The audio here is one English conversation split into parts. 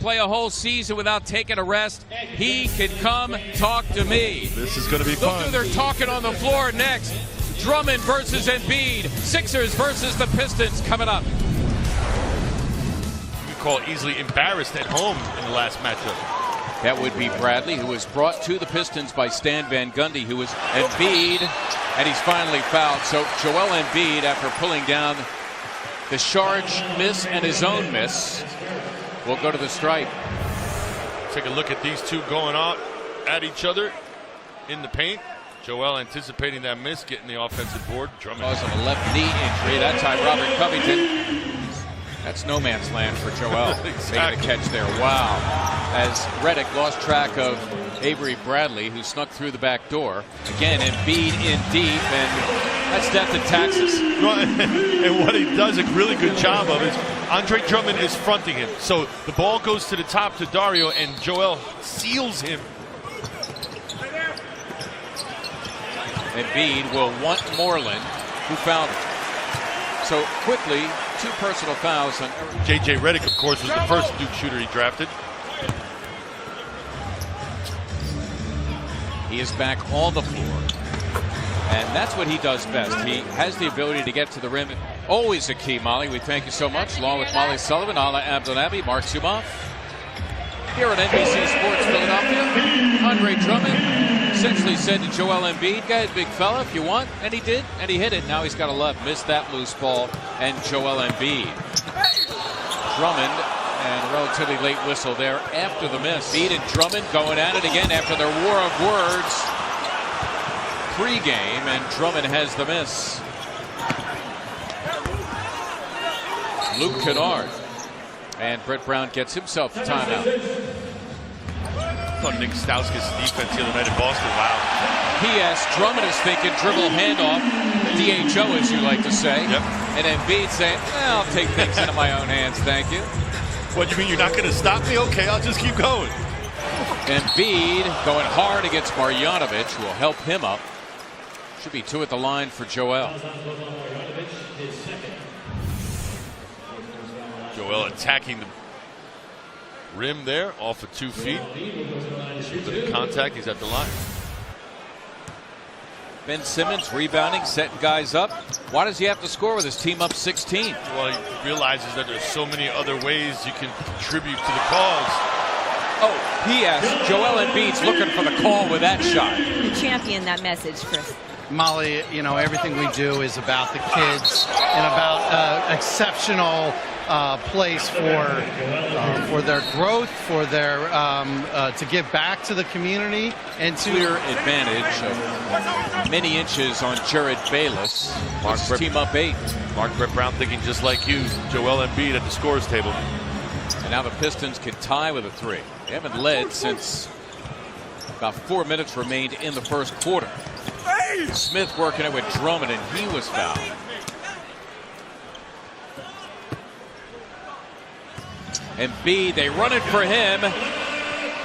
play a whole season without taking a rest, he can come talk to me. This is going to be Look fun. who they're talking on the floor next. Drummond versus Embiid. Sixers versus the Pistons coming up. You call easily embarrassed at home in the last matchup. That would be Bradley, who was brought to the Pistons by Stan Van Gundy, who was Embiid, and he's finally fouled. So Joel Embiid, after pulling down the charge miss and his own miss, will go to the stripe. Take a look at these two going out at each other in the paint. Joel anticipating that miss, getting the offensive board. Drummond. Cause of a left knee injury. That time Robert Covington. That's no man's land for Joel. Exactly. Making a catch there. Wow. As Redick lost track of Avery Bradley, who snuck through the back door. Again, Embiid in deep, and that's death and taxes. And what he does a really good job of is Andre Drummond is fronting him. So the ball goes to the top to Dario, and Joel seals him. Embiid will want Moreland, who fouled him. So quickly, 2 personal fouls on J.J. Redick, of course, was the first Duke shooter he drafted. He is back on the floor, and that's what he does best. He has the ability to get to the rim. Always a key, Molly. We thank you so much. Along with Molly Sullivan, Ala Abdelnaby, Mark Zumoff. Here at NBC Sports Philadelphia, Andre Drummond essentially said to Joel Embiid, "Go ahead, big fella, if you want," and he did, and he hit it. Now he's got a left, missed that loose ball, and Joel Embiid. Drummond, and a relatively late whistle there after the miss. Embiid and Drummond going at it again after their war of words pre-game, and Drummond has the miss. Luke Kennard, and Brett Brown gets himself a timeout. I thought Nick Stauskas' defense the other night in Boston, wow. P.S. Drummond is thinking dribble handoff, DHO as you like to say. Yep. And Embiid saying, I'll take things into my own hands, thank you. What, you mean you're not going to stop me? Okay, I'll just keep going. Embiid going hard against Marjanovic, who will help him up. Should be 2 at the line for Joel. Joel attacking the rim there, off of 2 feet. With the contact, he's at the line. Ben Simmons rebounding, setting guys up. Why does he have to score with his team up 16? Well, he realizes that there's so many other ways you can contribute to the cause. Oh, P.S. Joel Embiid's looking for the call with that shot. You champion that message, Chris. Molly, you know, everything we do is about the kids and about exceptional place for their growth, for their to give back to the community, and to clear advantage of many inches on Jared Bayless. Mark's team up 8. Mark Brett Brown thinking just like you. Joel Embiid at the scores table. And now the Pistons can tie with a 3. They haven't led since about 4 minutes remained in the first quarter. Smith working it with Drummond, and he was fouled. Embiid, they run it for him.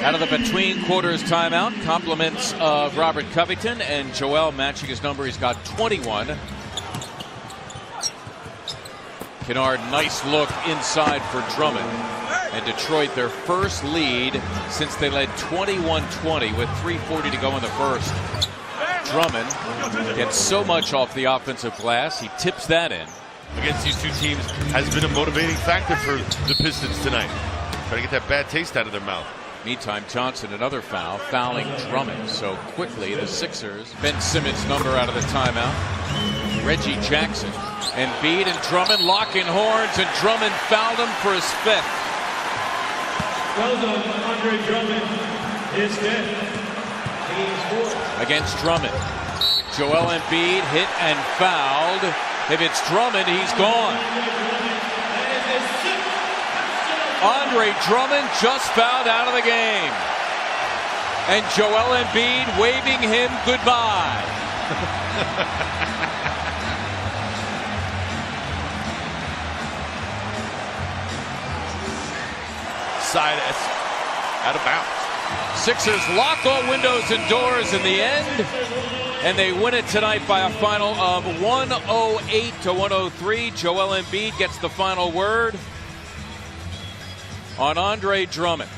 Out of the between quarters timeout. Compliments of Robert Covington, and Joel matching his number. He's got 21. Kennard, nice look inside for Drummond. And Detroit, their first lead since they led 21-20 with 3:40 to go in the first. Drummond gets so much off the offensive glass, he tips that in. Against these two teams has been a motivating factor for the Pistons tonight. Trying to get that bad taste out of their mouth. Meantime, Johnson, another foul, fouling Drummond. So quickly, the Sixers. Ben Simmons' number out of the timeout. Reggie Jackson. Embiid and Drummond locking horns, and Drummond fouled him for his 5th. Well done, Andre Drummond. His 5th. Against Drummond. Joel Embiid hit and fouled. If it's Drummond, he's gone. Andre Drummond just fouled out of the game. And Joel Embiid waving him goodbye. Side out of bounds. Sixers lock all windows and doors in the end, and they win it tonight by a final of 108-103. Joel Embiid gets the final word. on Andre Drummond.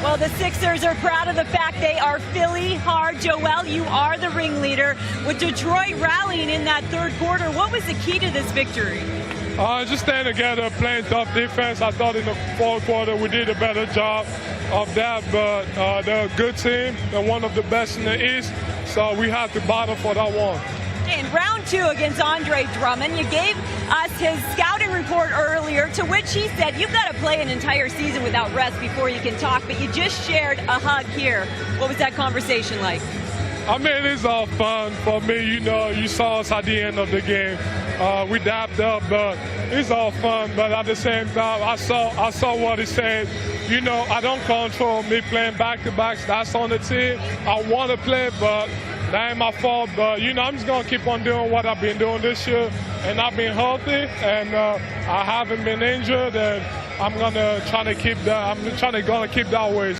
Well, the Sixers are proud of the fact they are Philly hard. Joel, you are the ringleader. With Detroit rallying in that third quarter, what was the key to this victory? Just staying together, playing tough defense. I thought in the fourth quarter we did a better job of that, but they're a good team. They're one of the best in the East, so we have to battle for that one. In round 2 against Andre Drummond, you gave us his scouting report earlier, to which he said you've got to play an entire season without rest before you can talk, but you just shared a hug here. What was that conversation like? I mean, it's all fun for me. You know, you saw us at the end of the game. We dapped up, but it's all fun. But at the same time, I saw what he said. You know, I don't control me playing back-to-backs. That's on the team. I want to play, but that ain't my fault. But, you know, I'm just going to keep on doing what I've been doing this year. And I've been healthy, and I haven't been injured. And I'm going to try to keep that. I'm trying to keep that way.